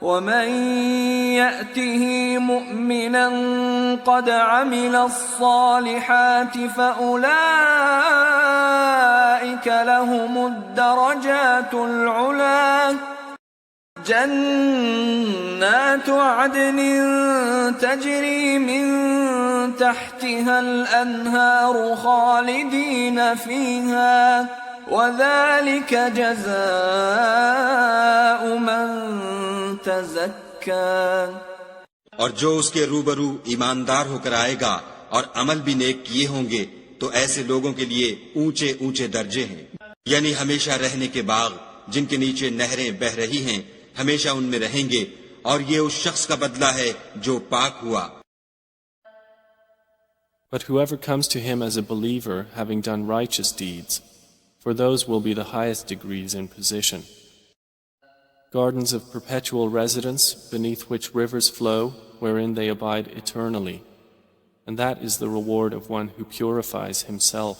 ومن يأته مؤمنا قد عمل الصالحات فأولئك لهم الدرجات العلى جنات عدن تجري من تحتها الأنهار خالدين فيها وذلك جزاء من تزكى. اور جو اس کے روبرو ایماندار ہو کر آئے گا اور عمل بھی نیک کیے ہوں گے تو ایسے لوگوں کے لیے اونچے اونچے درجے ہیں، یعنی ہمیشہ رہنے کے باغ جن کے نیچے نہریں بہ رہی ہیں، ہمیشہ ان میں رہیں گے، اور یہ اس شخص کا بدلہ ہے جو پاک ہوا. But whoever comes to him as a believer having done righteous deeds, for those will be the highest degrees in position. Gardens of perpetual residence beneath which rivers flow, wherein they abide eternally. And that is the reward of one who purifies himself.